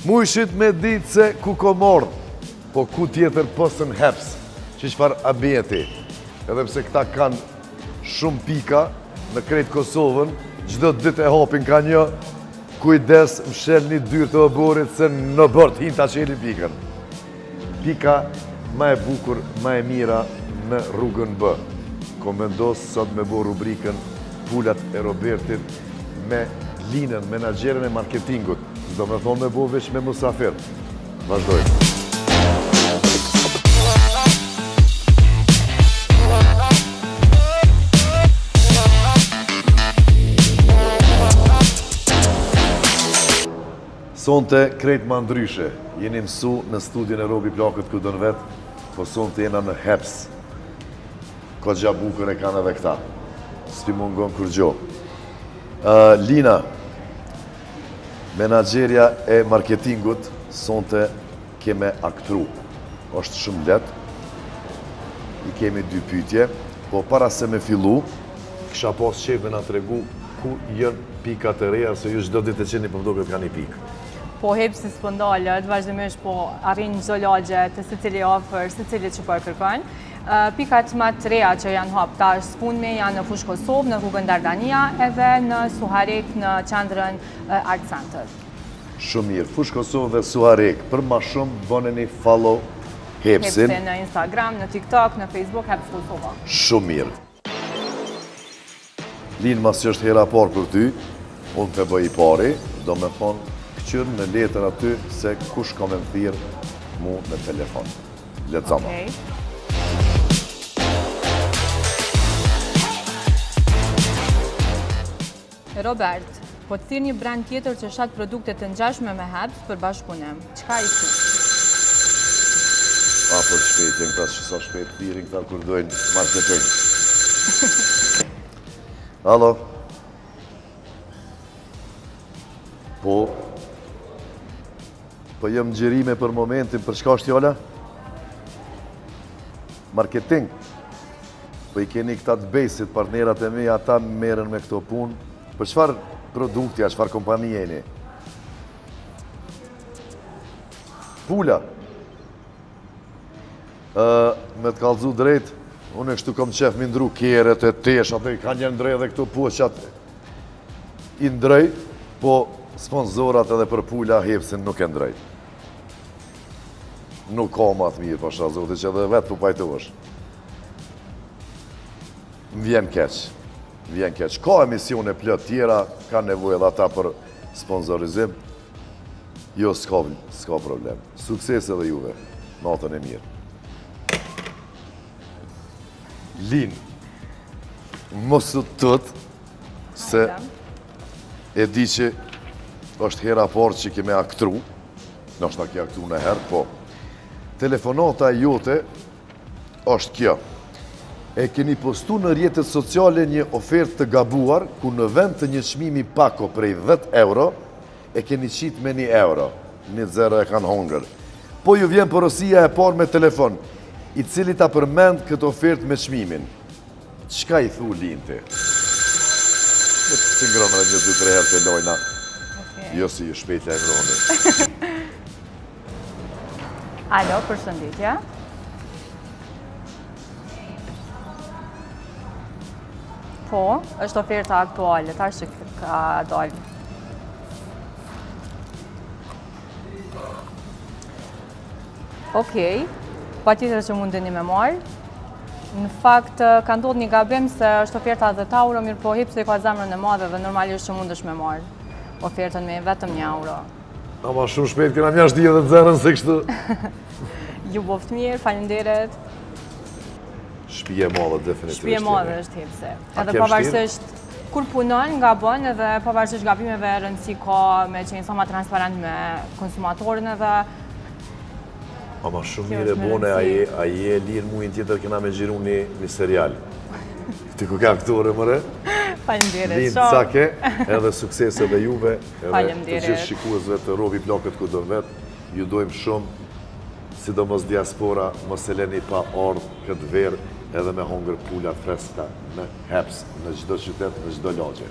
Mujshit me ditë se ku ko mordë, po ku tjetër pësën heps, që qëfar abjeti. Edhe pse këta kanë shumë pika në krejtë Kosovën, gjdo ditë e hopin ka një, kujdes mshel një dyrë të oborit se në bërë hin ta qeli pikën. Pika ma e bukur, ma e mira në rrugën bë. Ko mendosë sot me bo rubrikën Pulat e Robertit me Linën, menaxherën e marketingut. Do me thonë me bo veç me musafir. Vazhdojmë. Sonte krejt ma ndryshe. Jeni mësu në studion e Robi Plakët ku dënë vetë, po sonte jena në Heps. Ko gja bukën e kanë edhe këta. S'pi mungon kur gjo. Lina, menaxherja e marketingut, sonte keme aktru. Është shumë let. I kemi 2 pyetje, po para se me fillu, kisha pas qef me na tregu ku jënë pikat e reja, se ju çdo ditë e qeni përdo këtë ka një pikë. Po Hepsi s'pëndalët, vazhdimisht po arrin çdo lagje të secili ofër, secili që po e kërkon. Pikat më të reja që janë hap tash s'punme janë në Fush Kosovë, në rrugën Dardania, edhe në Suharek në qendrën Art Center. Shumë mirë, Fush Kosovë dhe Suharek, për ma shumë bëneni follow Hepsin. Hepsi në Instagram, në TikTok, në Facebook, Heps Kosova. Shumë mirë. Linë mas që është hera parë për ty, unë të bëj i pari, do me thonë këqyrë në letër aty se kush ka me më thirë mu në telefon. Letëzama. Okay. Robert, po të thirë një brand tjetër që shatë produkte të ngjashme me Heps për bashkëpunim. Çka i thu? Po të shpejtjen këta që sa shpejt thirin këta kur dojnë marketing. Alo? Po jam gjerime për momentin, për çka është jolla? Marketing. Po i keni këta të besit, partnerat e mi, ata merren me këto punë. Për çfarë produktja, çfarë kompanije jeni? Pula. Me të kallëzu drejt, unë e kështu kom qef mi ndru keret e tesh, atë i kanë një ndrej edhe këto poqat i ndrej, po sponsorat edhe për Pula Hepsin nuk e ndrej. Nuk ka ma të mirë, pasha zote, që edhe vetë po pajtohesh. Më vjen keq. Ka emisione plot tjera, ka nevojë edhe ata për sponsorizim. Jo, s'ka problem. Sukses edhe juve. Natën e mirë. Lin, mos të tëtë, se e di që është hera parë që keme aktru, nështë ta ke aktru në herë, po. Telefonata jote është kjo. E keni postu në rjetët sociale një ofertë të gabuar, ku në vend të një çmimi pako prej 10 euro, e keni qitë me 1 euro. 1 zero e kanë hongër. Po ju vjen porosia e parë me telefon, i cili ta përmend këtë ofertë me çmimin. Çka i thu Linti? Me të singronë një 2-3 herë të lojna. Jo si ju shpejt e evroni. Alo, përshëndetje. Po, është oferta aktuale, tash që ka dalë. Okej, pa tjetër që mundeni me marë. Në fakt, ka ndodhur një gabim se është oferta 10 euro, mirë po Hepsi ka zemrën e madhe dhe normalisht që mundesh me marë ofertën me vetëm 1 euro. Ama shumë shpejt këna mjashtë di edhe të zerën se kështu. Ju boft mirë, faleminderit. Shpije madhe, definitivisht. Shpije madhe është Hepsi. Edhe pavarësisht kur punon nga bën edhe pavarësisht gabimeve rëndësi ka me qenë sa më transparent me konsumatorin edhe. Ama shumë mirë e bone, a je lirë mujnë tjetër këna me gjiru një serial. Ti ku ka aktore mëre? Faleminderit. Linë Cake, edhe sukses edhe juve, edhe të gjithë shikuesve të Robi Plakët ku dën vetë. Ju dojmë shumë, sidomos diaspora, mos e leni pa ardhë këtë verë, edhe me hongër pula freska në Heps, në çdo qytet, në çdo lagje.